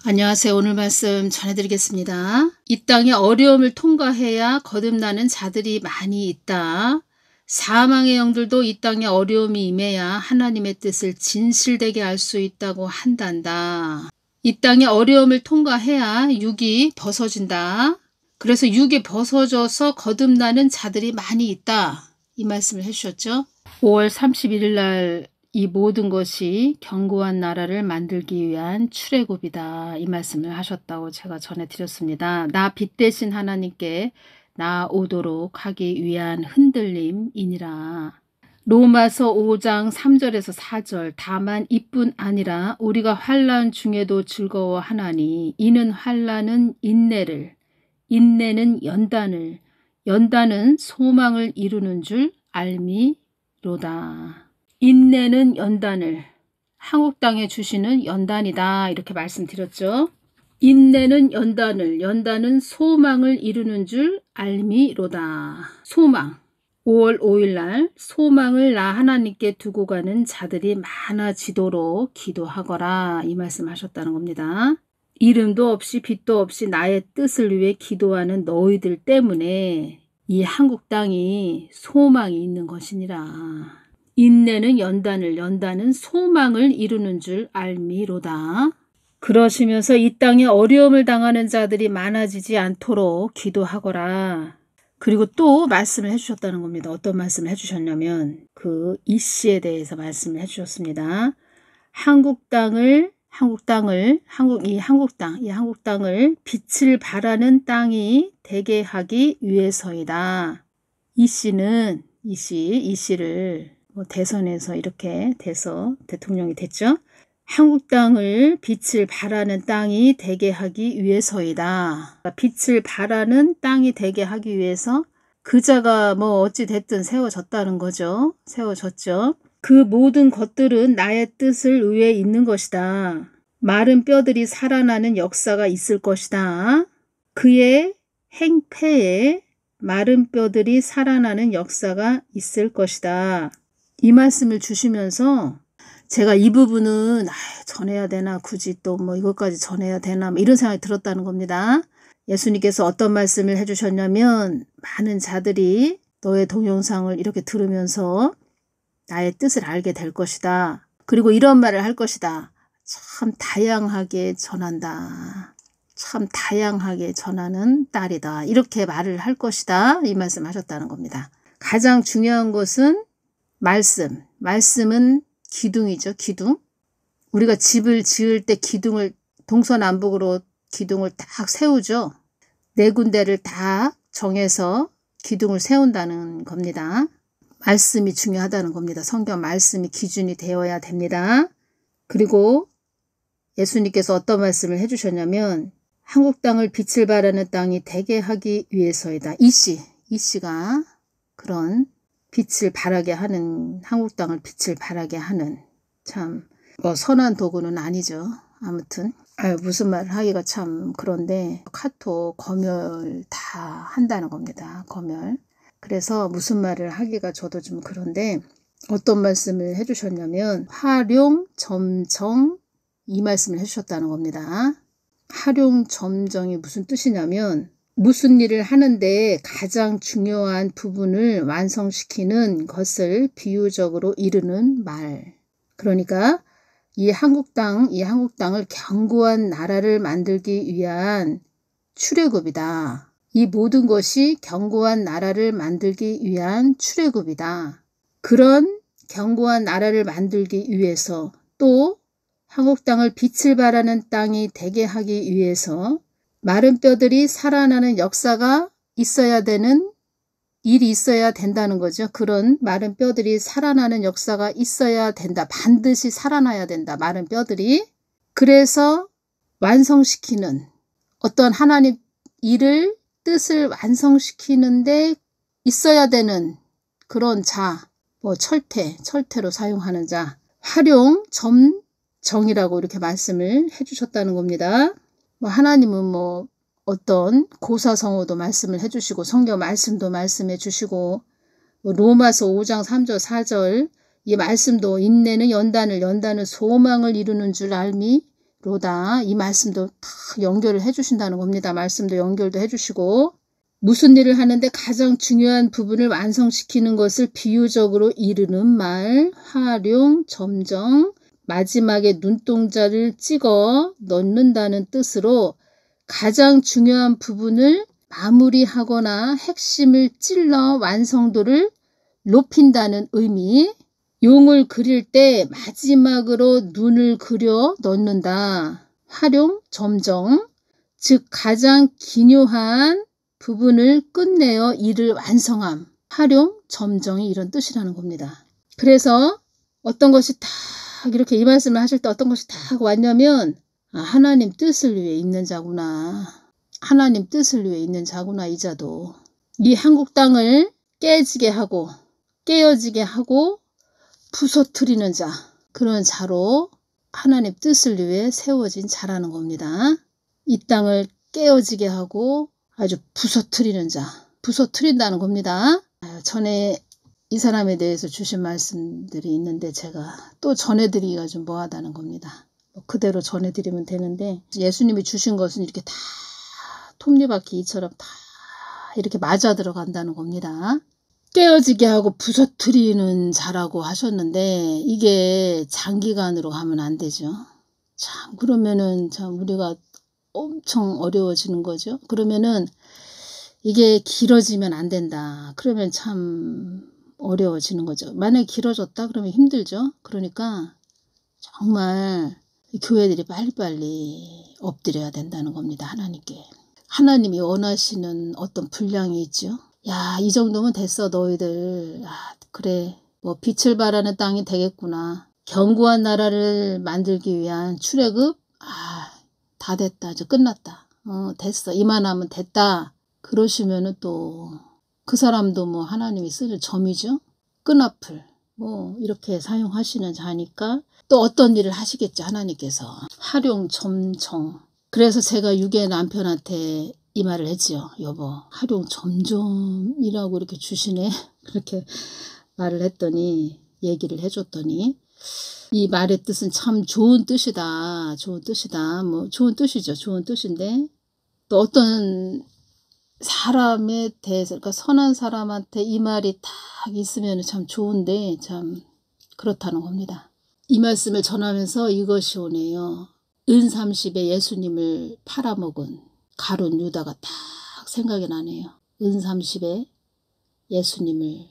안녕하세요. 오늘 말씀 전해드리겠습니다. 이 땅에 어려움을 통과해야 거듭나는 자들이 많이 있다. 사망의 영들도 이 땅에 어려움이 임해야 하나님의 뜻을 진실되게 알 수 있다고 한단다. 이 땅에 어려움을 통과해야 육이 벗어진다. 그래서 육이 벗어져서 거듭나는 자들이 많이 있다. 이 말씀을 해주셨죠. 5월 31일 날 이 모든 것이 견고한 나라를 만들기 위한 출애굽이다. 이 말씀을 하셨다고 제가 전해드렸습니다. 나 빛 대신 하나님께 나오도록 하기 위한 흔들림이니라. 로마서 5장 3절에서 4절 다만 이뿐 아니라 우리가 환난 중에도 즐거워하나니 이는 환난은 인내를 인내는 연단을 연단은 소망을 이루는 줄 알미로다. 인내는 연단을 한국 땅에 주시는 연단이다. 이렇게 말씀드렸죠. 인내는 연단을 연단은 소망을 이루는 줄 알미로다. 소망 5월 5일 날 소망을 나 하나님께 두고 가는 자들이 많아지도록 기도하거라. 이 말씀 하셨다는 겁니다. 이름도 없이 빛도 없이 나의 뜻을 위해 기도하는 너희들 때문에 이 한국 땅이 소망이 있는 것이니라. 인내는 연단을 연단은 소망을 이루는 줄 알미로다. 그러시면서 이 땅에 어려움을 당하는 자들이 많아지지 않도록 기도하거라. 그리고 또 말씀을 해주셨다는 겁니다. 어떤 말씀을 해주셨냐면 이 씨에 대해서 말씀을 해주셨습니다. 한국 땅을 빛을 발하는 땅이 되게 하기 위해서이다. 이 씨를 대선에서 이렇게 돼서 대통령이 됐죠. 한국 땅을 빛을 발하는 땅이 되게 하기 위해서이다. 빛을 발하는 땅이 되게 하기 위해서 그자가 어찌 됐든 세워졌다는 거죠. 세워졌죠. 그 모든 것들은 나의 뜻을 위해 있는 것이다. 마른 뼈들이 살아나는 역사가 있을 것이다. 그의 행패에 마른 뼈들이 살아나는 역사가 있을 것이다. 이 말씀을 주시면서 제가 이 부분은 전해야 되나 굳이 또 이것까지 전해야 되나 이런 생각이 들었다는 겁니다. 예수님께서 어떤 말씀을 해주셨냐면 많은 자들이 너의 동영상을 이렇게 들으면서 나의 뜻을 알게 될 것이다. 그리고 이런 말을 할 것이다. 참 다양하게 전한다. 참 다양하게 전하는 딸이다. 이렇게 말을 할 것이다. 이 말씀 하셨다는 겁니다. 가장 중요한 것은 말씀은 기둥이죠. 기둥. 우리가 집을 지을 때 기둥을 동서남북으로 기둥을 딱 세우죠. 4군데를 딱 정해서 기둥을 세운다는 겁니다. 말씀이 중요하다는 겁니다. 성경 말씀이 기준이 되어야 됩니다. 그리고 예수님께서 어떤 말씀을 해주셨냐면 한국 땅을 빛을 발하는 땅이 되게 하기 위해서이다. 이 씨가 그런 빛을 발하게 하는 한국 땅을 빛을 발하게 하는 참 선한 도구는 아니죠. 아무튼 무슨 말을 하기가 참 그런데 카톡 검열 다 한다는 겁니다. 검열. 그래서 무슨 말을 하기가 저도 좀 그런데 어떤 말씀을 해주셨냐면 활용점정 이 말씀을 해주셨다는 겁니다. 활용점정이 무슨 뜻이냐면 무슨 일을 하는데 가장 중요한 부분을 완성시키는 것을 비유적으로 이르는 말. 그러니까 이 한국 땅을 견고한 나라를 만들기 위한 출애굽이다. 이 모든 것이 견고한 나라를 만들기 위한 출애굽이다. 그런 견고한 나라를 만들기 위해서 또 한국 땅을 빛을 발하는 땅이 되게 하기 위해서 마른 뼈들이 살아나는 역사가 있어야 되는 일이 있어야 된다는 거죠. 그런 마른 뼈들이 살아나는 역사가 있어야 된다. 반드시 살아나야 된다. 마른 뼈들이. 그래서 완성시키는 어떤 하나님 일을 뜻을 완성시키는데 있어야 되는 그런 자, 철퇴로 사용하는 자, 활용점정이라고 이렇게 말씀을 해주셨다는 겁니다. 하나님은 어떤 고사성어도 말씀을 해주시고 성경 말씀도 말씀해 주시고 로마서 5장 3절 4절 이 말씀도 인내는 연단을 소망을 이루는 줄 알미 로다. 이 말씀도 다 연결을 해주신다는 겁니다. 말씀도 연결도 해주시고 무슨 일을 하는데 가장 중요한 부분을 완성시키는 것을 비유적으로 이르는 말, 활용, 점정, 마지막에 눈동자를 찍어 넣는다는 뜻으로 가장 중요한 부분을 마무리하거나 핵심을 찔러 완성도를 높인다는 의미. 용을 그릴 때 마지막으로 눈을 그려 넣는다. 활용, 점정, 즉 가장 기묘한 부분을 끝내어 일을 완성함. 활용, 점정이 이런 뜻이라는 겁니다. 그래서 어떤 것이 딱 이렇게 이 말씀을 하실 때 어떤 것이 딱 왔냐면 하나님 뜻을 위해 있는 자구나. 하나님 뜻을 위해 있는 자구나 이 자도. 이 한국 땅을 깨지게 하고 깨어지게 하고 부서뜨리는 자. 그런 자로 하나님 뜻을 위해 세워진 자라는 겁니다. 이 땅을 깨어지게 하고 아주 부서뜨리는 자. 부서뜨린다는 겁니다. 전에 이 사람에 대해서 주신 말씀들이 있는데 제가 또 전해드리기가 좀 뭐하다는 겁니다. 그대로 전해드리면 되는데 예수님이 주신 것은 이렇게 다 톱니바퀴처럼 다 이렇게 맞아 들어간다는 겁니다. 깨어지게 하고 부서뜨리는 자라고 하셨는데 이게 장기간으로 가면 안 되죠. 참 그러면은 참 우리가 엄청 어려워지는 거죠. 그러면은 이게 길어지면 안 된다. 그러면 참 어려워지는 거죠. 만약에 길어졌다 그러면 힘들죠. 그러니까 정말 교회들이 빨리빨리 엎드려야 된다는 겁니다. 하나님께. 하나님이 원하시는 어떤 분량이 있죠. 야, 이 정도면 됐어 너희들. 그래 뭐 빛을 발하는 땅이 되겠구나. 견고한 나라를 만들기 위한 출애굽. 다 됐다. 이제 끝났다. 됐어. 이만하면 됐다. 그러시면은 또 그 사람도 뭐 하나님이 쓰는 점이죠. 끈앞을 뭐 이렇게 사용하시는 자니까 또 어떤 일을 하시겠죠. 하나님께서. 활용, 점정. 그래서 제가 유괴 남편한테 이 말을 했지요. 여보, 활용, 점점이라고 이렇게 주시네. 그렇게 말을 했더니 얘기를 해줬더니 이 말의 뜻은 참 좋은 뜻이다. 좋은 뜻이다. 뭐 좋은 뜻이죠. 좋은 뜻인데 또 어떤 사람에 대해서 그러니까 선한 사람한테 이 말이 딱 있으면 참 좋은데 참 그렇다는 겁니다. 이 말씀을 전하면서 이것이 오네요. 은 30에 예수님을 팔아먹은 가룟 유다가 딱 생각이 나네요. 은 30에 예수님을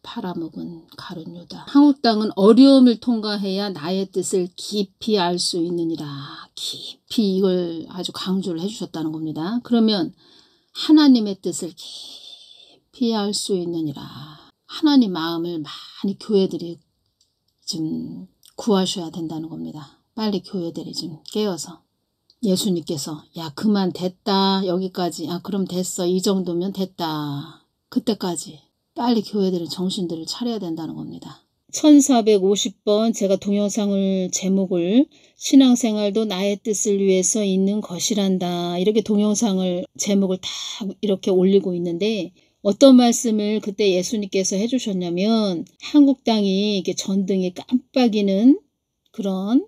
팔아먹은 가룟 유다. 한국 땅은 어려움을 통과해야 나의 뜻을 깊이 알 수 있느니라. 깊이 이걸 아주 강조를 해주셨다는 겁니다. 그러면 하나님의 뜻을 깊이 알 수 있느니라. 하나님 마음을 많이 교회들이 좀 구하셔야 된다는 겁니다. 빨리 교회들이 좀 깨어서 예수님께서 야 그만 됐다 여기까지 그럼 됐어 이 정도면 됐다 그때까지 빨리 교회들은 정신들을 차려야 된다는 겁니다. 1450번 제가 동영상을 제목을 신앙생활도 나의 뜻을 위해서 있는 것이란다 이렇게 동영상을 제목을 다 이렇게 올리고 있는데 어떤 말씀을 그때 예수님께서 해주셨냐면 한국 땅이 이게 전등이 깜빡이는 그런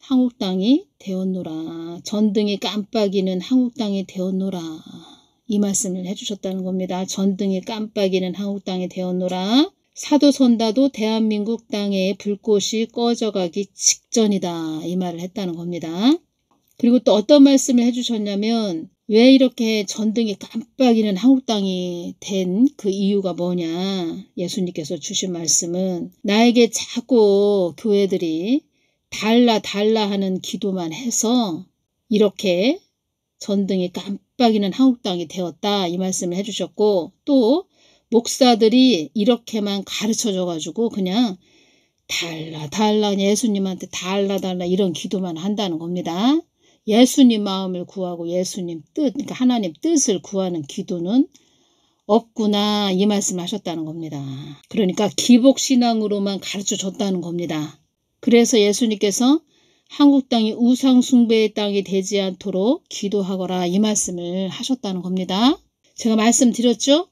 한국 땅이 되었노라. 전등이 깜빡이는 한국 땅이 되었노라. 이 말씀을 해주셨다는 겁니다. 전등이 깜빡이는 한국 땅이 되었노라. 사도선다도 대한민국 땅에 불꽃이 꺼져가기 직전이다. 이 말을 했다는 겁니다. 그리고 또 어떤 말씀을 해주셨냐면 왜 이렇게 전등이 깜빡이는 한국 땅이 된 그 이유가 뭐냐. 예수님께서 주신 말씀은 나에게 자꾸 교회들이 달라 하는 기도만 해서 이렇게 전등이 깜빡이는 한국 땅이 되었다. 이 말씀을 해주셨고 또 목사들이 이렇게만 가르쳐줘 가지고 그냥 달라 예수님한테 달라 이런 기도만 한다는 겁니다. 예수님 마음을 구하고 예수님 뜻 그러니까 하나님 뜻을 구하는 기도는 없구나 이 말씀을 하셨다는 겁니다. 그러니까 기복신앙으로만 가르쳐 줬다는 겁니다. 그래서 예수님께서 한국 땅이 우상 숭배의 땅이 되지 않도록 기도하거라 이 말씀을 하셨다는 겁니다. 제가 말씀드렸죠?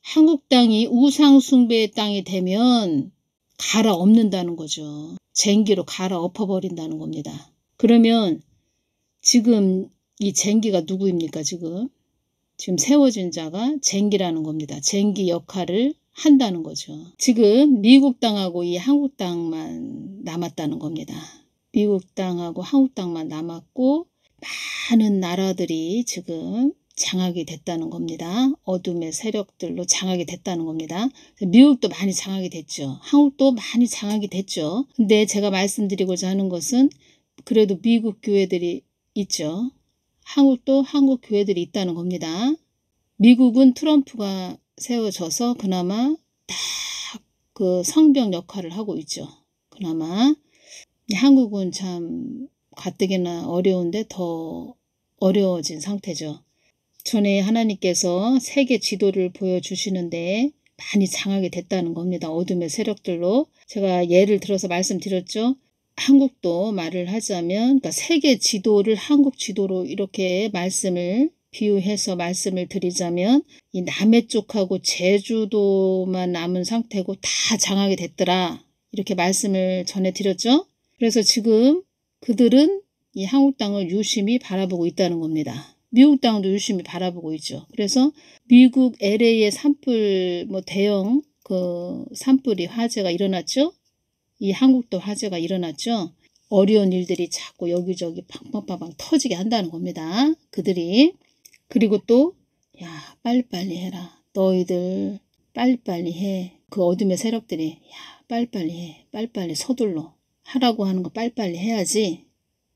한국 땅이 우상 숭배의 땅이 되면 갈아엎는다는 거죠. 쟁기로 갈아엎어버린다는 겁니다. 그러면 지금 이 쟁기가 누구입니까? 지금 세워진 자가 쟁기라는 겁니다. 쟁기 역할을 한다는 거죠. 지금 미국 땅하고 이 한국 땅만 남았다는 겁니다. 미국 땅하고 한국 땅만 남았고 많은 나라들이 지금 장악이 됐다는 겁니다. 어둠의 세력들로 장악이 됐다는 겁니다. 미국도 많이 장악이 됐죠. 한국도 많이 장악이 됐죠. 근데 제가 말씀드리고자 하는 것은 그래도 미국 교회들이 있죠. 한국도 한국 교회들이 있다는 겁니다. 미국은 트럼프가 세워져서 그나마 딱 그 성벽 역할을 하고 있죠. 그나마 한국은 참 가뜩이나 어려운데 더 어려워진 상태죠. 전에 하나님께서 세계 지도를 보여주시는데 많이 장악이 됐다는 겁니다. 어둠의 세력들로. 제가 예를 들어서 말씀드렸죠. 한국도 말을 하자면 그러니까 세계 지도를 한국 지도로 이렇게 비유해서 말씀을 드리자면 이 남해 쪽하고 제주도만 남은 상태고 다 장악이 됐더라. 이렇게 말씀을 전해드렸죠. 그래서 지금 그들은 이 한국 땅을 유심히 바라보고 있다는 겁니다. 미국 땅도 유심히 바라보고 있죠. 그래서 미국 LA의 산불 대형 그 산불이 화재가 일어났죠. 이 한국도 화재가 일어났죠. 어려운 일들이 자꾸 여기저기 팡팡팡팡 터지게 한다는 겁니다. 그들이. 그리고 또 야 빨리빨리 해라. 너희들 빨리빨리 해. 그 어둠의 세력들이 야 빨리빨리 해. 빨리빨리 서둘러. 하라고 하는 거 빨리빨리 해야지.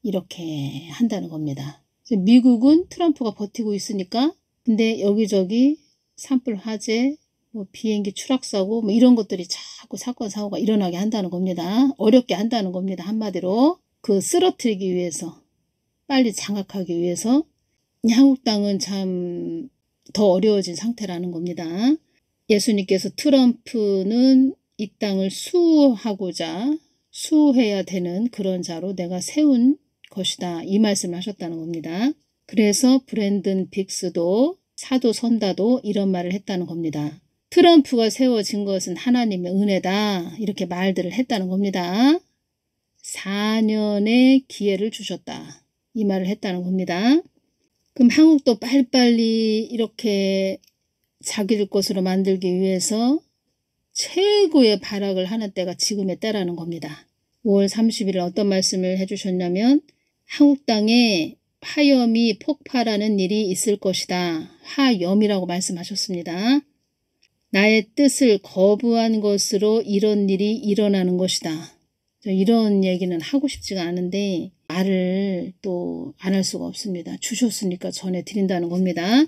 이렇게 한다는 겁니다. 미국은 트럼프가 버티고 있으니까 근데 여기저기 산불 화재 비행기 추락사고 이런 것들이 자꾸 사건 사고가 일어나게 한다는 겁니다. 어렵게 한다는 겁니다. 한마디로 그 쓰러뜨리기 위해서 빨리 장악하기 위해서 한국 땅은 참 더 어려워진 상태라는 겁니다. 예수님께서 트럼프는 이 땅을 수호해야 되는 그런 자로 내가 세운 것이다. 이 말씀을 하셨다는 겁니다. 그래서 브랜든 빅스도 사도 선다도 이런 말을 했다는 겁니다. 트럼프가 세워진 것은 하나님의 은혜다. 이렇게 말들을 했다는 겁니다. 4년의 기회를 주셨다. 이 말을 했다는 겁니다. 그럼 한국도 빨리빨리 이렇게 자기들 것으로 만들기 위해서 최고의 발악을 하는 때가 지금의 때라는 겁니다. 5월 30일 어떤 말씀을 해주셨냐면 한국 땅에 화염이 폭발하는 일이 있을 것이다. 화염이라고 말씀하셨습니다. 나의 뜻을 거부한 것으로 이런 일이 일어나는 것이다. 이런 얘기는 하고 싶지가 않은데 말을 또 안 할 수가 없습니다. 주셨으니까 전해드린다는 겁니다.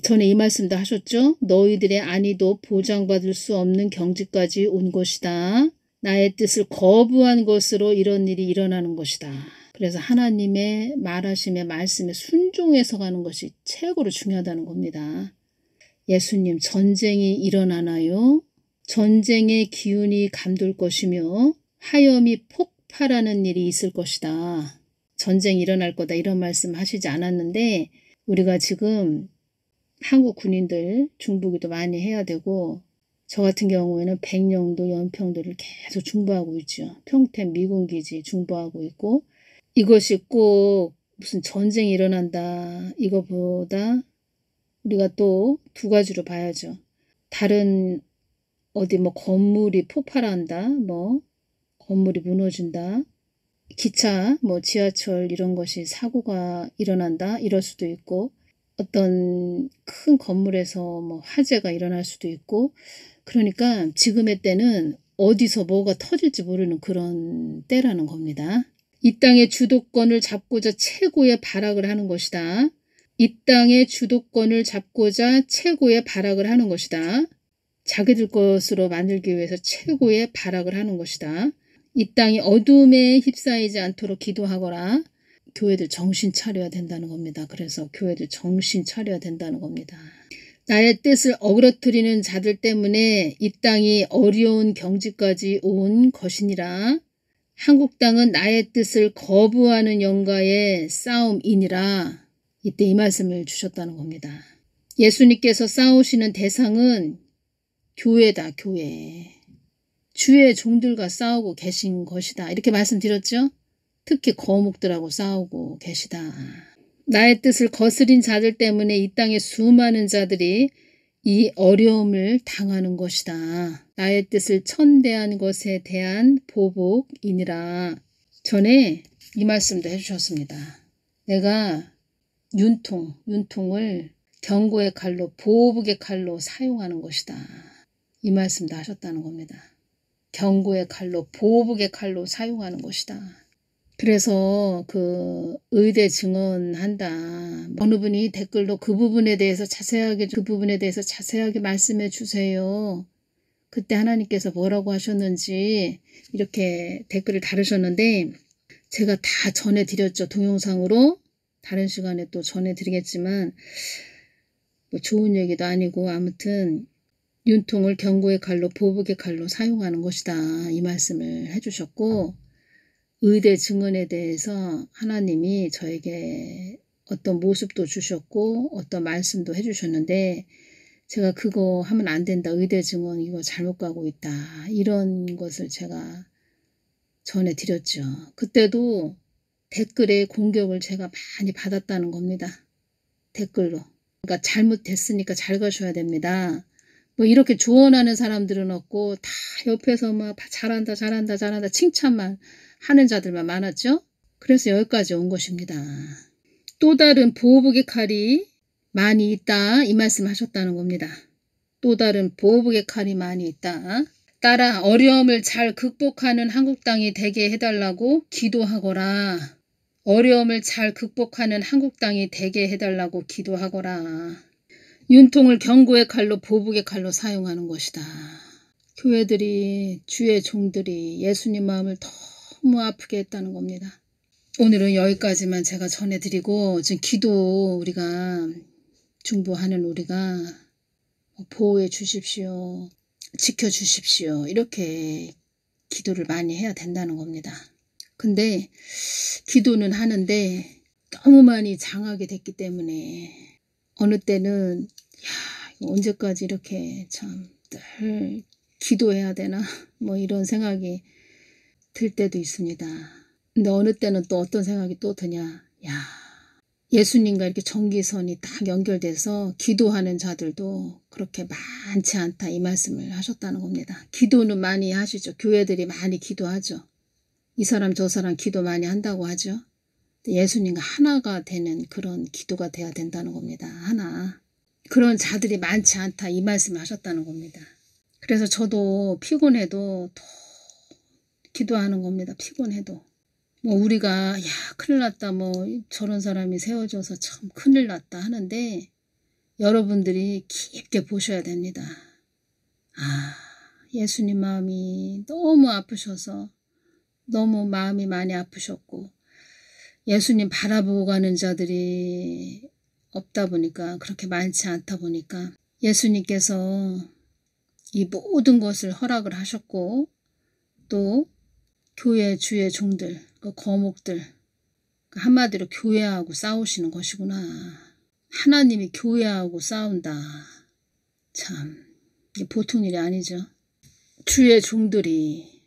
전에 이 말씀도 하셨죠. 너희들의 안위도 보장받을 수 없는 경지까지 온 것이다. 나의 뜻을 거부한 것으로 이런 일이 일어나는 것이다. 그래서 하나님의 말하심의 말씀에 순종해서 가는 것이 최고로 중요하다는 겁니다. 예수님, 전쟁이 일어나나요? 전쟁의 기운이 감돌 것이며 화염이 폭발하는 일이 있을 것이다. 전쟁이 일어날 거다 이런 말씀 하시지 않았는데 우리가 지금 한국 군인들 중부기도 많이 해야 되고 저 같은 경우에는 백령도 연평도를 계속 중부하고 있죠. 평택 미군기지 중부하고 있고 이것이 꼭 무슨 전쟁이 일어난다 이거보다 우리가 또 두 가지로 봐야죠. 다른 어디 건물이 폭발한다 건물이 무너진다 기차 지하철 이런 것이 사고가 일어난다 이럴 수도 있고 어떤 큰 건물에서 화재가 일어날 수도 있고 그러니까 지금의 때는 어디서 뭐가 터질지 모르는 그런 때라는 겁니다. 이 땅의 주도권을 잡고자 최고의 발악을 하는 것이다. 이 땅의 주도권을 잡고자 최고의 발악을 하는 것이다. 자기들 것으로 만들기 위해서 최고의 발악을 하는 것이다. 이 땅이 어둠에 휩싸이지 않도록 기도하거라. 교회들 정신 차려야 된다는 겁니다. 그래서 교회들 정신 차려야 된다는 겁니다. 나의 뜻을 어그러뜨리는 자들 때문에 이 땅이 어려운 경지까지 온 것이니라. 한국 땅은 나의 뜻을 거부하는 영과의 싸움이니라. 이때 이 말씀을 주셨다는 겁니다. 예수님께서 싸우시는 대상은 교회다, 교회. 주의 종들과 싸우고 계신 것이다. 이렇게 말씀드렸죠? 특히 거목들하고 싸우고 계시다. 나의 뜻을 거스린 자들 때문에 이 땅의 수많은 자들이 이 어려움을 당하는 것이다. 나의 뜻을 천대한 것에 대한 보복이니라. 전에 이 말씀도 해주셨습니다. 내가 윤통을 경고의 칼로 보복의 칼로 사용하는 것이다. 이 말씀도 하셨다는 겁니다. 경고의 칼로 보복의 칼로 사용하는 것이다. 그래서 그 의대 증언한다. 어느 분이 댓글로 그 부분에 대해서 자세하게 말씀해 주세요. 그때 하나님께서 뭐라고 하셨는지 이렇게 댓글을 다루셨는데 제가 다 전해드렸죠. 동영상으로. 다른 시간에 또 전해드리겠지만 뭐 좋은 얘기도 아니고 아무튼 윤통을 경고의 칼로 보복의 칼로 사용하는 것이다. 이 말씀을 해주셨고 의대 증언에 대해서 하나님이 저에게 어떤 모습도 주셨고 어떤 말씀도 해주셨는데 제가 그거 하면 안 된다. 의대 증언 이거 잘못 가고 있다. 이런 것을 제가 전해드렸죠. 그때도 댓글에 공격을 제가 많이 받았다는 겁니다. 댓글로. 그러니까 잘못됐으니까 잘 가셔야 됩니다. 뭐 이렇게 조언하는 사람들은 없고 다 옆에서 막 잘한다 칭찬만 하는 자들만 많았죠. 그래서 여기까지 온 것입니다. 또 다른 보복의 칼이 많이 있다. 이 말씀 하셨다는 겁니다. 또 다른 보복의 칼이 많이 있다. 따라 어려움을 잘 극복하는 한국 땅이 되게 해달라고 기도하거라. 어려움을 잘 극복하는 한국 땅이 되게 해달라고 기도하거라. 윤통을 경고의 칼로 보복의 칼로 사용하는 것이다. 교회들이 주의 종들이 예수님 마음을 너무 아프게 했다는 겁니다. 오늘은 여기까지만 제가 전해드리고 지금 기도 우리가 중보하는 우리가 보호해 주십시오. 지켜주십시오. 이렇게 기도를 많이 해야 된다는 겁니다. 근데 기도는 하는데 너무 많이 장하게 됐기 때문에 어느 때는 언제까지 이렇게 참 늘 기도해야 되나 뭐 이런 생각이 들 때도 있습니다. 근데 어느 때는 또 어떤 생각이 또 드냐. 예수님과 이렇게 전기선이 딱 연결돼서 기도하는 자들도 그렇게 많지 않다 이 말씀을 하셨다는 겁니다. 기도는 많이 하시죠. 교회들이 많이 기도하죠. 이 사람 저 사람 기도 많이 한다고 하죠. 예수님과 하나가 되는 그런 기도가 돼야 된다는 겁니다. 하나. 그런 자들이 많지 않다 이 말씀을 하셨다는 겁니다. 그래서 저도 피곤해도 더 기도하는 겁니다. 피곤해도. 뭐 우리가 큰일 났다 뭐 저런 사람이 세워져서 참 큰일 났다 하는데 여러분들이 깊게 보셔야 됩니다. 예수님 마음이 너무 아프셔서 너무 마음이 많이 아프셨고 예수님 바라보고 가는 자들이 없다 보니까 그렇게 많지 않다 보니까 예수님께서 이 모든 것을 허락을 하셨고 또 교회 주의 종들 그 거목들 한마디로 교회하고 싸우시는 것이구나. 하나님이 교회하고 싸운다. 참 이게 보통 일이 아니죠. 주의 종들이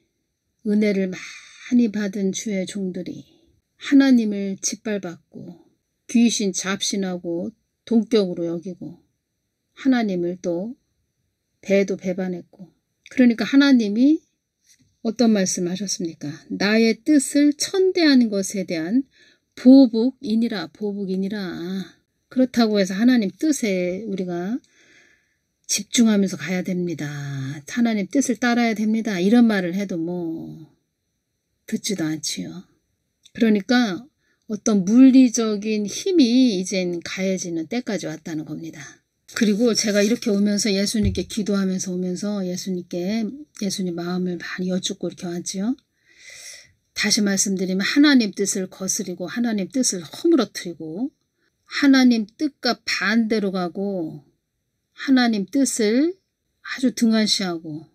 은혜를 많이 받은 주의 종들이 하나님을 짓밟았고 귀신 잡신하고 동격으로 여기고 하나님을 또 배도 배반했고 그러니까 하나님이 어떤 말씀을 하셨습니까? 나의 뜻을 천대하는 것에 대한 보복이니라. 그렇다고 해서 하나님 뜻에 우리가 집중하면서 가야 됩니다. 하나님 뜻을 따라야 됩니다. 이런 말을 해도 뭐 듣지도 않지요. 그러니까 어떤 물리적인 힘이 이젠 가해지는 때까지 왔다는 겁니다. 그리고 제가 이렇게 오면서 예수님께 기도하면서 오면서 예수님 마음을 많이 여쭙고 이렇게 왔지요. 다시 말씀드리면 하나님 뜻을 거스리고 하나님 뜻을 허물어뜨리고 하나님 뜻과 반대로 가고 하나님 뜻을 아주 등한시하고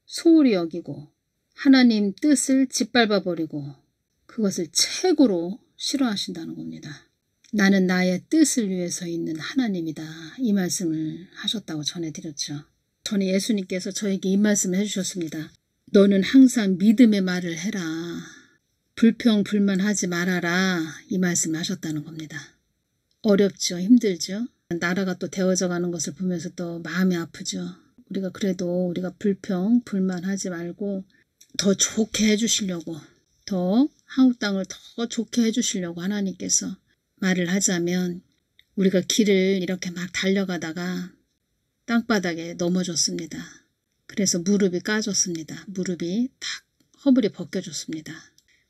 소홀히 여기고 하나님 뜻을 짓밟아버리고 그것을 최고로 싫어하신다는 겁니다. 나는 나의 뜻을 위해서 있는 하나님이다. 이 말씀을 하셨다고 전해드렸죠. 전에 예수님께서 저에게 이 말씀을 해주셨습니다. 너는 항상 믿음의 말을 해라. 불평 불만하지 말아라 이 말씀을 하셨다는 겁니다. 어렵죠. 힘들죠. 나라가 또 데워져 가는 것을 보면서 또 마음이 아프죠. 우리가 그래도 우리가 불평 불만하지 말고 더 좋게 해주시려고, 더 한국 땅을 더 좋게 해주시려고 하나님께서 말을 하자면, 우리가 길을 이렇게 막 달려가다가 땅바닥에 넘어졌습니다. 그래서 무릎이 까졌습니다. 무릎이 탁 허물이 벗겨졌습니다.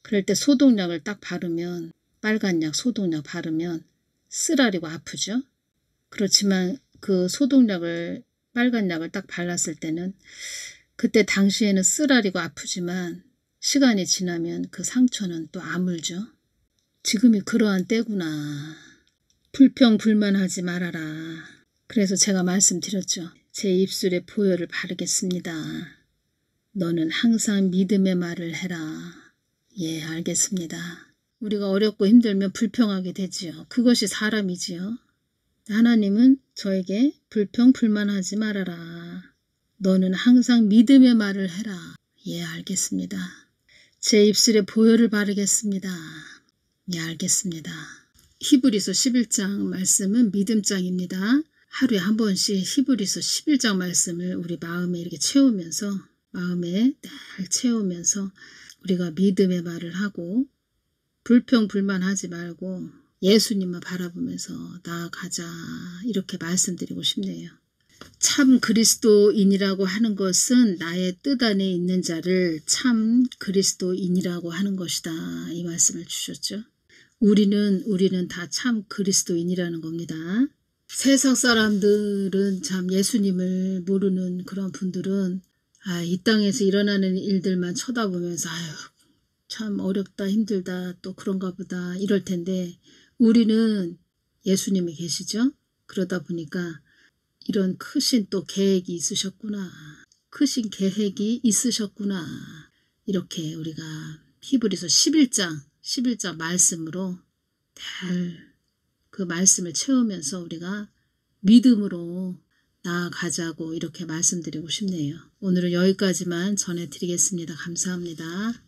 그럴 때 소독약을 딱 바르면, 빨간 약 소독약 바르면 쓰라리고 아프죠. 그렇지만 그 소독약을, 빨간 약을 딱 발랐을 때는 그때 당시에는 쓰라리고 아프지만 시간이 지나면 그 상처는 또 아물죠. 지금이 그러한 때구나. 불평 불만하지 말아라. 그래서 제가 말씀드렸죠. 제 입술에 보혈을 바르겠습니다. 너는 항상 믿음의 말을 해라. 예, 알겠습니다. 우리가 어렵고 힘들면 불평하게 되지요. 그것이 사람이지요. 하나님은 저에게 불평 불만하지 말아라. 너는 항상 믿음의 말을 해라. 예, 알겠습니다. 제 입술에 보혈을 바르겠습니다. 예, 알겠습니다. 히브리서 11장 말씀은 믿음장입니다. 하루에 한 번씩 히브리서 11장 말씀을 우리 마음에 이렇게 채우면서, 마음에 딱 채우면서 우리가 믿음의 말을 하고 불평 불만하지 말고 예수님만 바라보면서 나아가자, 이렇게 말씀드리고 싶네요. 참 그리스도인이라고 하는 것은 나의 뜻 안에 있는 자를 참 그리스도인이라고 하는 것이다, 이 말씀을 주셨죠. 우리는 다 참 그리스도인이라는 겁니다. 세상 사람들은 참 예수님을 모르는 그런 분들은 이 땅에서 일어나는 일들만 쳐다보면서 아유 참 어렵다 힘들다 또 그런가 보다 이럴 텐데, 우리는 예수님이 계시죠. 그러다 보니까 이런 크신 또 계획이 있으셨구나, 크신 계획이 있으셨구나, 이렇게 우리가 히브리서 11장 말씀으로 잘 그 말씀을 채우면서 우리가 믿음으로 나아가자고 이렇게 말씀드리고 싶네요. 오늘은 여기까지만 전해드리겠습니다. 감사합니다.